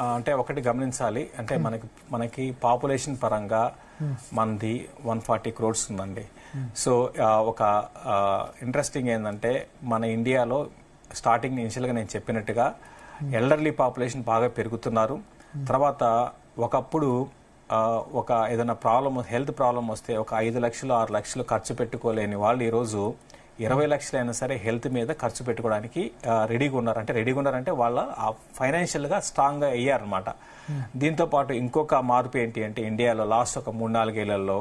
అంటే ఒకటి గమనించాలి, అంటే మనకి పాపులేషన్ పరంగా మనది 140 crores ఉందండి. సో ఒక ఇంట్రెస్టింగ్ ఏంటంటే మన ఇండియాలో స్టార్టింగ్ ఇనిషియల్గా నేను చెప్పినట్టుగా ఎల్డర్లీ పాపులేషన్ బాగా పెరుగుతున్నారు. తర్వాత ఒకప్పుడు ఒక ఏదైనా హెల్త్ ప్రాబ్లం వస్తే ఒక 5 లక్షలు 6 లక్షలు ఖర్చు పెట్టుకోలేని వాళ్ళు ఈరోజు 20 లక్షలైనా సరే హెల్త్ మీద ఖర్చు పెట్టుకోవడానికి రెడీగా ఉన్నారంటే వాళ్ళ ఫైనాన్షియల్గా స్ట్రాంగ్గా అయ్యారనమాట. దీంతో పాటు ఇంకొక మార్పు ఏంటి అంటే ఇండియాలో లాస్ట్ ఒక 3-4 ఏళ్లలో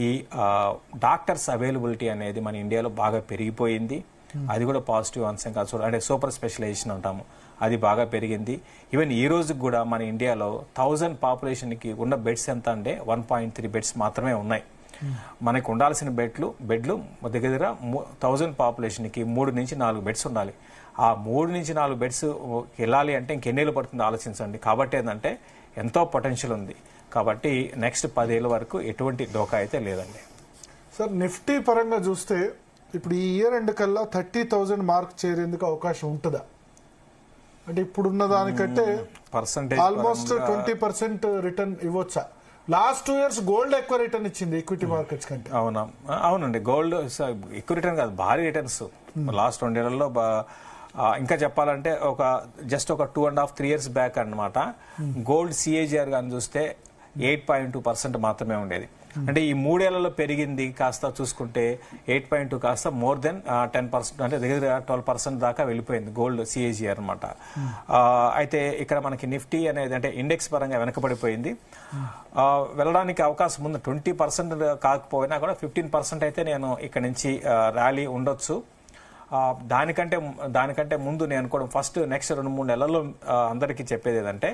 ఈ డాక్టర్స్ అవైలబిలిటీ అనేది మన ఇండియాలో బాగా పెరిగిపోయింది. అది కూడా పాజిటివ్ అంశంగా అంటే సూపర్ స్పెషలైజేషన్ అంటాము, అది బాగా పెరిగింది. ఈవెన్ ఈ రోజు కూడా మన ఇండియాలో 1000 పాపులేషన్కి ఉన్న బెడ్స్ ఎంత అంటే 1.3 బెడ్స్ మాత్రమే ఉన్నాయి. మనకు ఉండాల్సిన బెడ్లు దగ్గర 1000 పాపులేషన్కి 3 నుంచి 4 బెడ్స్ ఉండాలి. ఆ 3 నుంచి 4 బెడ్స్ వెళ్ళాలి అంటే ఇంకెన్నేళ్ళు పడుతుందో ఆలోచించండి. కాబట్టి ఏంటంటే ఎంతో పొటెన్షియల్ ఉంది. కాబట్టి నెక్స్ట్ 10 ఏళ్ళ వరకు ఎటువంటి డోకా అయితే లేదండి. సార్, నిఫ్టీ పరంగా చూస్తే ఇప్పుడు ఈ ఇయర్ ఎండ్ కల్లా 30,000 మార్క్ చేరేందుకు అవకాశం ఉంటుందా? అంటే ఇప్పుడున్న దానికంటే ఆల్మోస్ట్ 20% రిటర్న్ ఇవ్వచ్చా? లాస్ట్ 2 years గోల్డ్ ఎక్కువ రిటర్న్ ఇచ్చింది ఈక్విటీ మార్కెట్స్ కంటే. అవునండి, గోల్డ్ ఎక్కువ రిటర్న్ కాదు, భారీ రిటర్న్స్ లాస్ట్ 2 ఏళ్లలో. ఇంకా చెప్పాలంటే జస్ట్ ఒక 2.5-3 years బ్యాక్ అన్నమాట గోల్డ్ CAGR గాని చూస్తే 8.2% మాత్రమే ఉండేది. అంటే ఈ 3 ఏళ్లలో పెరిగింది కాస్త చూసుకుంటే 8.2 కాస్త మోర్ దెన్ 10%, అంటే దగ్గర 12% దాకా వెళ్ళిపోయింది గోల్డ్ CAGR అనమాట. అయితే ఇక్కడ మనకి నిఫ్టీ అనేది అంటే ఇండెక్స్ పరంగా వెనకబడిపోయింది. వెళ్ళడానికి అవకాశం ఉంది. 20% కాకపోయినా కూడా 15% అయితే నేను ఇక్కడ నుంచి ర్యాలీ ఉండొచ్చు. దానికంటే ముందు నేను అనుకోవడం ఫస్ట్ నెక్స్ట్ 2-3 నెలల్లో అందరికీ చెప్పేది ఏదంటే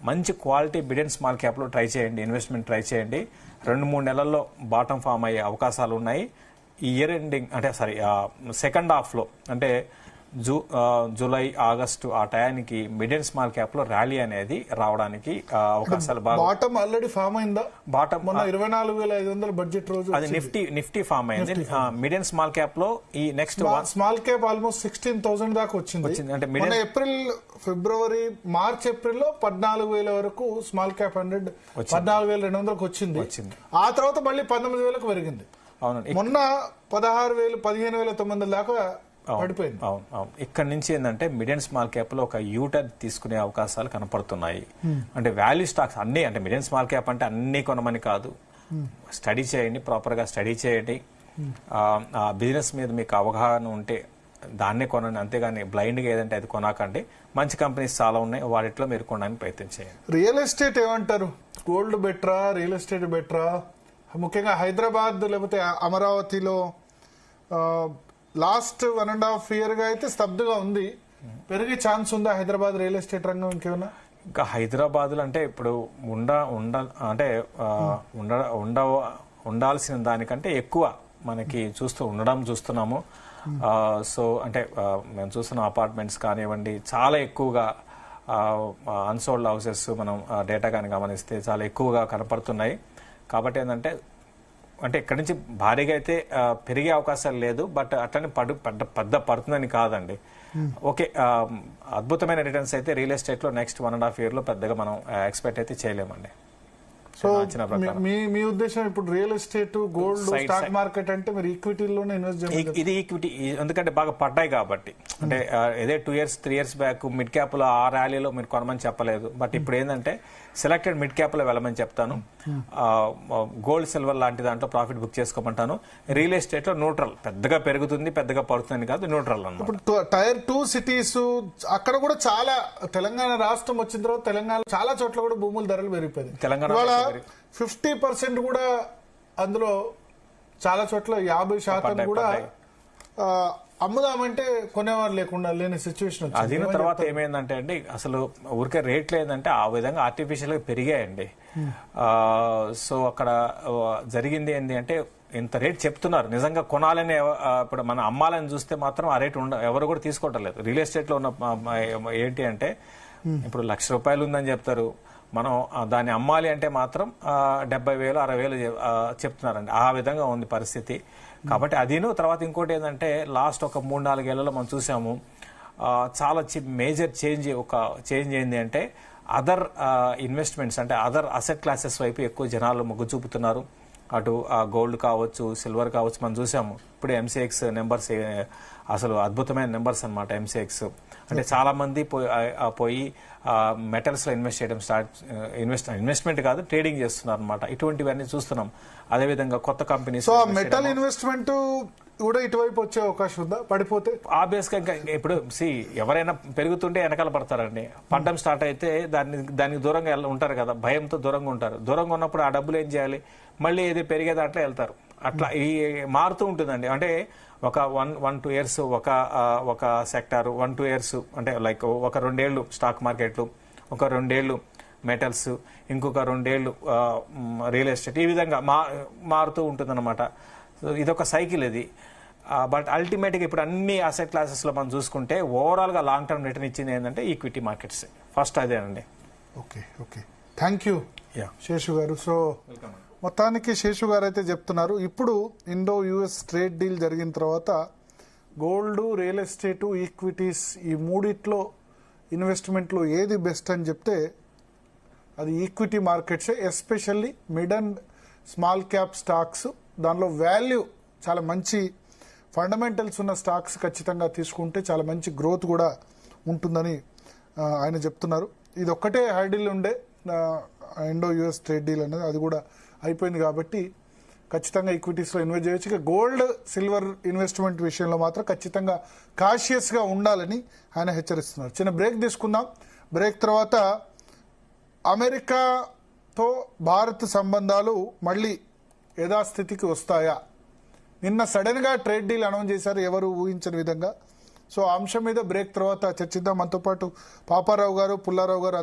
మంచి క్వాలిటీ మిడ్ అండ్ స్మాల్ క్యాప్లో ట్రై చేయండి, ఇన్వెస్ట్మెంట్ ట్రై చేయండి. 2-3 నెలల్లో బాటమ్ ఫామ్ అయ్యే అవకాశాలు ఉన్నాయి. ఈ ఇయర్ ఎండింగ్ అంటే సెకండ్ హాఫ్లో అంటే జూలై ఆగస్టు ఆ టయానికి మిడ్ అండ్ స్మాల్ క్యాప్ లో ర్యాలీ అనేది రావడానికి అవకాశాలు బాగా. బాటమ్ ఆల్రెడీ ఫామ్ అయిందా? బాటమ్ మొన్న 24,500 బడ్జెట్ రోజు అది నిఫ్టీ ఫామ్ అయింది. మిడ్ అండ్ స్మాల్ క్యాప్ లో ఈ నెక్స్ట్ స్మాల్ క్యాప్ ఆల్మోస్ట్ 16,000 దాకా వచ్చింది. అంటే ఏప్రిల్, ఫిబ్రవరి, మార్చ్, ఏప్రిల్ లో 14,000 వరకు స్మాల్ క్యాప్ 100 14,200 వచ్చింది. ఆ తర్వాత మళ్ళీ 19,000 పెరిగింది. అవునండి, మొన్న 16,000 15,900 దాకా పడిపోయింది. అవును. ఇక్కడ నుంచి ఏంటంటే మిడ్ అండ్ స్మాల్ క్యాప్ లో ఒక యూటర్న్ తీసుకునే అవకాశాలు కనపడుతున్నాయి. అంటే వాల్యూ స్టాక్స్ అన్ని, అంటే మిడ్ అండ్ స్మాల్ క్యాప్ అంటే అన్ని కొనమని కాదు, స్టడీ చేయండి, ప్రాపర్ గా స్టడీ చేయండి. ఆ బిజినెస్ మీద మీకు అవగాహన ఉంటే దాన్నే కొనండి, అంతేగాని బ్లైండ్ గా ఏదంటే అది కొనాకండి. మంచి కంపెనీస్ చాలా ఉన్నాయి, వాటిలో మీరు కొనడానికి ప్రయత్నం చేయండి. రియల్ ఎస్టేట్ ఏమంటారు? గోల్డ్ బెటరా, రియల్ ఎస్టేట్ బెటరా? ముఖ్యంగా హైదరాబాద్ లేకపోతే అమరావతిలో లాస్ట్ 1.5 year గా అయితే స్తబ్దుగా ఉంది. పెరిగే ఛాన్స్ ఉందా హైదరాబాద్ రియల్ ఎస్టేట్ రంగం? ఇంకేమన్నా ఇంకా హైదరాబాద్ లో అంటే ఇప్పుడు ఉండాల్సిన దానికంటే ఎక్కువ మనకి చూస్తున్నాము. సో అంటే మేము చూస్తున్న అపార్ట్మెంట్స్ కానివ్వండి, చాలా ఎక్కువగా అన్సోల్డ్ హౌసెస్ మనం డేటా కానీ గమనిస్తే చాలా ఎక్కువగా కనపడుతున్నాయి. కాబట్టి ఏంటంటే ఇక్కడ నుంచి భారీగా అయితే పెరిగే అవకాశాలు లేదు, బట్ అట్లనే పెద్ద పడుతుందని కాదండి. ఓకే, అద్భుతమైన రిటర్న్స్ అయితే రియల్ ఎస్టేట్ లో నెక్స్ట్ 1.5 year లో పెద్దగా మనం ఎక్స్పెక్ట్ అయితే చేయలేమండి. సో మీ ఉద్దేశం ఇప్పుడు real estate, gold, stock market అంటే మీరు ఈక్విటీలోనే ఇన్వెస్ట్ చేయాలి? ఇది ఈక్విటీ ఎందుకంటే బాగా పడ్డాయి కాబట్టి. అంటే ఏదే 2 years 3 years back mid cap లో ఆ ర్యాలీలో మీరు కొనమని చెప్పలేదు, బట్ ఇప్పుడు ఏంటంటే సెలెక్టెడ్ మిడ్ క్యాప్ లో వెళ్ళమని చెప్తాను. గోల్డ్, సిల్వర్ లాంటి దాంట్లో ప్రాఫిట్ బుక్ చేసుకోమంటాను. రియల్ ఎస్టేట్ లో న్యూట్రల్, పెద్దగా పెరుగుతుంది పెద్దగా పడుతుంది కాదు, న్యూట్రల్ అన్నమాట. ఇప్పుడు టైర్ 2 సిటీస్ అక్కడ కూడా చాలా, తెలంగాణ రాష్ట్రం వచ్చిన తర్వాత తెలంగాణ చాలా చోట్ల కూడా భూముల ధరలు పెరిగిపోయింది. తెలంగాణ 50% కూడా, అందులో చాలా చోట్ల 50% కూడా అమ్ముదామంటే కొనేవారు లేని సిచ్యువేషన్ వచ్చింది. అదిన తర్వాత ఏమైందంటే అండి, అసలు ఊరికే రేట్లు ఏంటంటే ఆ విధంగా ఆర్టిఫిషియల్ గా పెరిగాయండి. సో అక్కడ జరిగింది ఏంటి అంటే ఇంత రేట్ చెప్తున్నారు, నిజంగా కొనాలని ఇప్పుడు మనం అమ్మాలని చూస్తే మాత్రం ఆ రేట్ ఎవరు కూడా తీసుకోవటం లేదు. రియల్ ఎస్టేట్ లో ఉన్న ఏంటి అంటే ఇప్పుడు ₹1,00,000 ఉందని చెప్తారు, మనం దాన్ని అమ్మాలి అంటే మాత్రం 70,000 60,000 చెప్తున్నారండి. ఆ విధంగా ఉంది పరిస్థితి. కాబట్టి అదిను తర్వాత ఇంకోటి ఏంటంటే లాస్ట్ ఒక 3-4 ఏళ్లలో మనం చూసాము చాలా మేజర్ చేంజ్ ఏంది అంటే అదర్ ఇన్వెస్ట్మెంట్స్ అంటే అదర్ అసెట్ క్లాసెస్ వైపు ఎక్కువ జనాలు మొగ్గు చూపుతున్నారు. అటు గోల్డ్ కావచ్చు, సిల్వర్ కావచ్చు. మనం చూసాము ఇప్పుడే ఎంసీఎక్స్ నెంబర్స్ అసలు అద్భుతమైన నెంబర్స్ అన్నమాట. ఎంసీఎక్స్ అంటే చాలా మంది పోయి మెటల్స్ లో ఇన్వెస్ట్ చేయడం ఇన్వెస్ట్మెంట్ కాదు, ట్రేడింగ్ చేస్తున్నారు అనమాట. ఇటువంటివన్నీ చూస్తున్నాం. అదేవిధంగా కొత్త కంపెనీస్. సో మెటల్ ఇన్వెస్ట్మెంట్ కూడా ఇటువైపు వచ్చే అవకాశం ఉందా పడిపోతే? ఆబ్వియస్ గా ఇప్పుడు ఎవరైనా పెరుగుతుంటే వెనకాల పడతారండి. పడ్డం స్టార్ట్ అయితే దానికి దూరంగా ఉంటారు కదా, భయంతో దూరంగా ఉంటారు. దూరంగా ఉన్నప్పుడు ఆ డబ్బులు ఏం చేయాలి, మళ్ళీ ఏది పెరిగే దాంట్లో వెళ్తారు. అట్లా ఈ మారుతూ ఉంటుందండి. అంటే ఒక 1-2 ఇయర్స్ ఒక సెక్టార్, 1-2 ఇయర్స్ అంటే లైక్ ఒక 2 ఏళ్ళు స్టాక్ మార్కెట్లు, ఒక 2 ఏళ్ళు మెటల్స్, ఇంకొక 2 ఏళ్ళు రియల్ ఎస్టేట్, ఈ విధంగా మారుతూ ఉంటుంది అనమాట. ఇదొక సైకిల్ ఇది. బట్ అల్టిమేట్గా ఇప్పుడు అన్ని అసెట్ క్లాసెస్ లో మనం చూసుకుంటే ఓవరాల్ గా లాంగ్ టర్మ్ రిటర్న్ ఇచ్చింది ఏంటంటే ఈక్విటీ మార్కెట్స్ ఫస్ట్ అదేనండి. Okay okay, thank you Seshu గారు. సో మొత్తానికి శేషు గారు అయితే చెప్తున్నారు, ఇప్పుడు ఇండో యుఎస్ ట్రేడ్ డీల్ జరిగిన తర్వాత గోల్డ్, రియల్ ఎస్టేట్, ఈక్విటీస్ ఈ మూడిట్లో ఇన్వెస్ట్మెంట్లో ఏది బెస్ట్ అని చెప్తే అది ఈక్విటీ మార్కెట్సే. Especially mid and small cap stocks, దానిలో వాల్యూ చాలా మంచి ఫండమెంటల్స్ ఉన్న స్టాక్స్ ఖచ్చితంగా తీసుకుంటే చాలా మంచి గ్రోత్ కూడా ఉంటుందని ఆయన చెప్తున్నారు. ఇది ఒక్కటే హైడీల్ ఉండే ఇండో యుఎస్ ట్రేడ్ డీల్ అనేది, అది కూడా అయిపోయింది కాబట్టి ఖచ్చితంగా ఈక్విటీస్లో ఇన్వెస్ట్ చేయొచ్చు. ఇక గోల్డ్, సిల్వర్ ఇన్వెస్ట్మెంట్ విషయంలో మాత్రం ఖచ్చితంగా కాషియస్గా ఉండాలని ఆయన హెచ్చరిస్తున్నారు. చిన్న బ్రేక్ తీసుకుందాం. బ్రేక్ తర్వాత అమెరికాతో భారత్ సంబంధాలు మళ్ళీ యథాస్థితికి వస్తాయా? నిన్న సడన్ గా ట్రేడ్ డీల్ అనౌన్స్ చేశారు, ఎవరు ఊహించని విధంగా. సో ఆ అంశం మీద బ్రేక్ తర్వాత చర్చిద్దాం. మనతో పాటు పాపారావు గారు, పుల్లారావు గారు